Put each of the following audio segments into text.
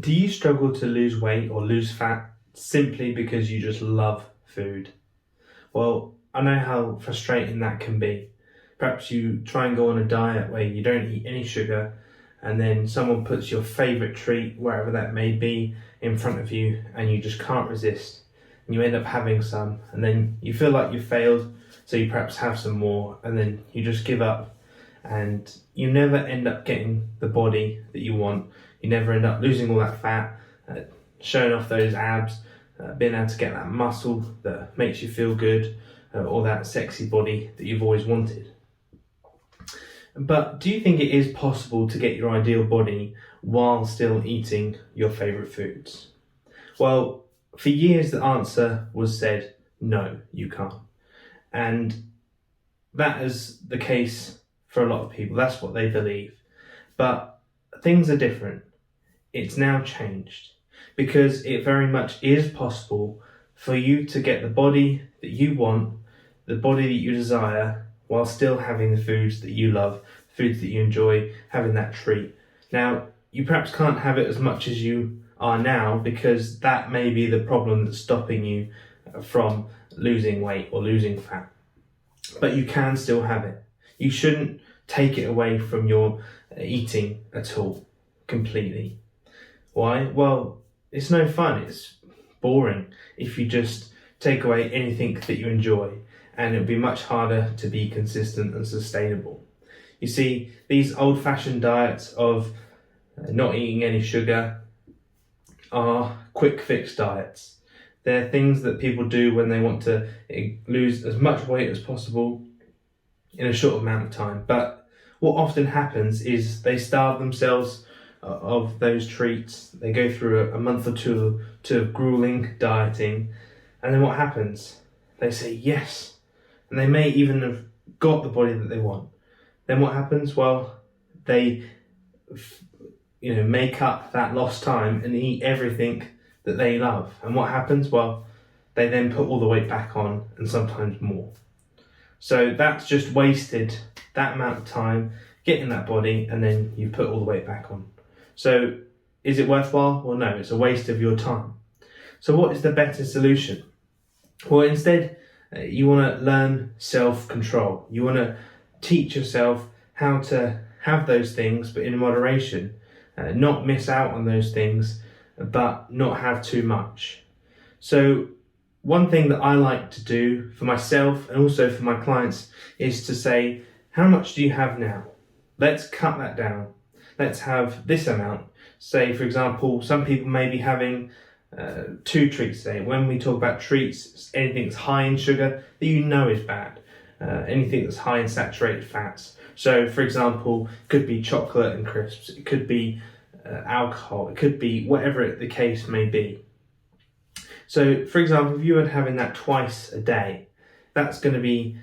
Do you struggle to lose weight or lose fat simply because you just love food? Well, I know how frustrating that can be. Perhaps you try and go on a diet where you don't eat any sugar, and then someone puts your favourite treat, wherever that may be, in front of you, and you just can't resist. And you end up having some, and then you feel like you've failed, so you perhaps have some more, and then you just give up, and you never end up getting the body that you want. You never end up losing all that fat, showing off those abs, being able to get that muscle that makes you feel good, or that sexy body that you've always wanted. But do you think it is possible to get your ideal body while still eating your favourite foods? Well, for years the answer was said, no, you can't. And that is the case for a lot of people. That's what they believe. But things are different. It's now changed, because it very much is possible for you to get the body that you want, the body that you desire, while still having the foods that you love, foods that you enjoy, having that treat. Now, you perhaps can't have it as much as you are now, because that may be the problem that's stopping you from losing weight or losing fat. But you can still have it. You shouldn't take it away from your eating at all, completely. Why? Well, it's no fun. It's boring if you just take away anything that you enjoy, and it'll be much harder to be consistent and sustainable. You see, these old-fashioned diets of not eating any sugar are quick fix diets. They're things that people do when they want to lose as much weight as possible in a short amount of time. But what often happens is they starve themselves of those treats. They go through a month or two of gruelling dieting, and then what happens? They say yes, and they may even have got the body that they want. Then what happens? Well, they make up that lost time and eat everything that they love. And what happens? Well, they then put all the weight back on, and sometimes more. So that's just wasted that amount of time getting that body, and then you put all the weight back on. So is it worthwhile? Well, no, it's a waste of your time. So what is the better solution? Well, instead, you want to learn self-control. You want to teach yourself how to have those things, but in moderation. Not miss out on those things, but not have too much. So one thing that I like to do for myself and also for my clients is to say, how much do you have now? Let's cut that down. Let's have this amount. Say, for example, some people may be having 2 treats a day. When we talk about treats, anything that's high in sugar that you know is bad. Anything that's high in saturated fats. So, for example, it could be chocolate and crisps. It could be alcohol. It could be whatever the case may be. So, for example, if you were having that twice a day, that's going to be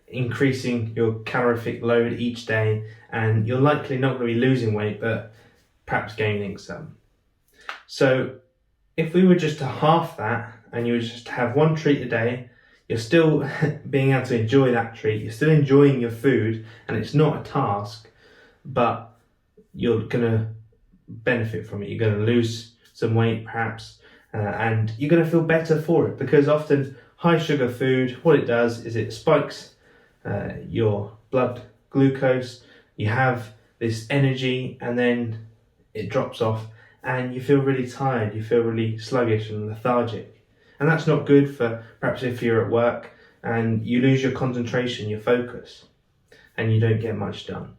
increasing your calorific load each day, and you're likely not going to be losing weight, but perhaps gaining some. So if we were just to half that, and you were just to have 1 treat a day, you're still being able to enjoy that treat, you're still enjoying your food, and it's not a task, but you're going to benefit from it. You're going to lose some weight perhaps, and you're going to feel better for it, because often high sugar food, what it does is it spikes your blood glucose. You have this energy, and then it drops off, and you feel really tired, you feel really sluggish and lethargic. And that's not good for perhaps if you're at work and you lose your concentration, your focus, and you don't get much done.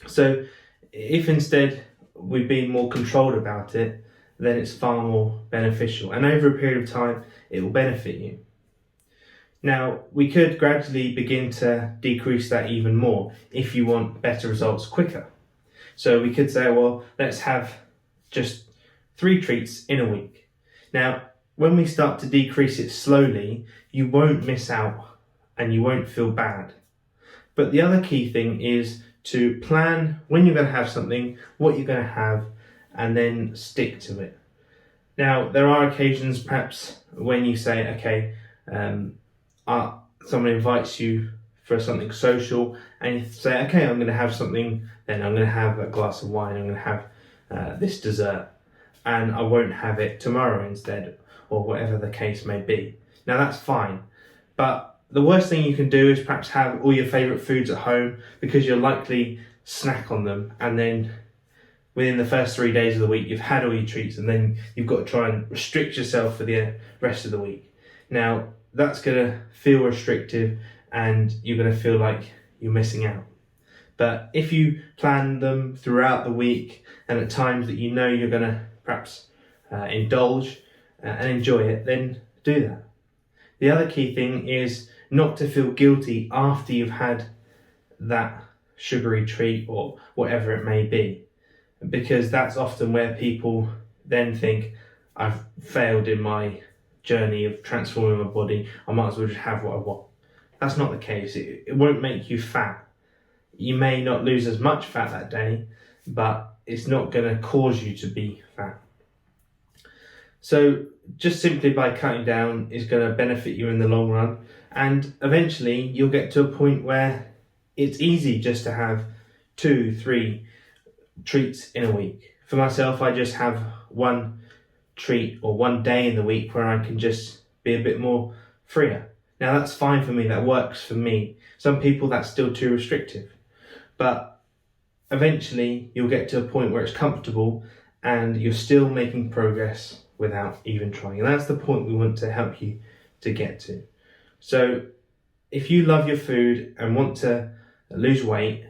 So if instead we've been more controlled about it, then it's far more beneficial, and over a period of time it will benefit you. Now, we could gradually begin to decrease that even more if you want better results quicker. So we could say, well, let's have just 3 treats in a week. Now, when we start to decrease it slowly, you won't miss out and you won't feel bad. But the other key thing is to plan when you're going to have something, what you're going to have, and then stick to it. Now, there are occasions perhaps when you say, okay, someone invites you for something social, and you say, okay, I'm going to have something, then I'm going to have a glass of wine, I'm going to have this dessert, and I won't have it tomorrow instead, or whatever the case may be. Now that's fine, but the worst thing you can do is perhaps have all your favourite foods at home, because you'll likely snack on them, and then within the first 3 days of the week you've had all your treats, and then you've got to try and restrict yourself for the rest of the week. Now that's going to feel restrictive, and you're going to feel like you're missing out. But if you plan them throughout the week, and at times that you know you're going to perhaps indulge and enjoy it, then do that. The other key thing is not to feel guilty after you've had that sugary treat or whatever it may be, because that's often where people then think, I've failed in my journey of transforming my body, I might as well just have what I want. That's not the case. It won't make you fat. You may not lose as much fat that day, but it's not going to cause you to be fat. So just simply by cutting down is going to benefit you in the long run, and eventually you'll get to a point where it's easy just to have 2-3 treats in a week. For myself, I just have one treat or one day in the week where I can just be a bit more freer. Now that's fine for me, that works for me. Some people that's still too restrictive, but eventually you'll get to a point where it's comfortable and you're still making progress without even trying. And that's the point we want to help you to get to. So if you love your food and want to lose weight,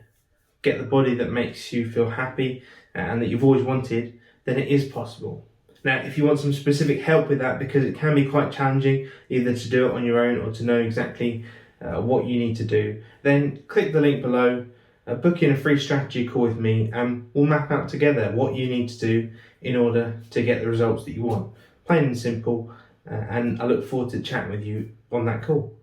get the body that makes you feel happy and that you've always wanted, then it is possible. Now, if you want some specific help with that, because it can be quite challenging either to do it on your own or to know exactly what you need to do, then click the link below, book in a free strategy call with me, and we'll map out together what you need to do in order to get the results that you want. Plain and simple, and I look forward to chatting with you on that call.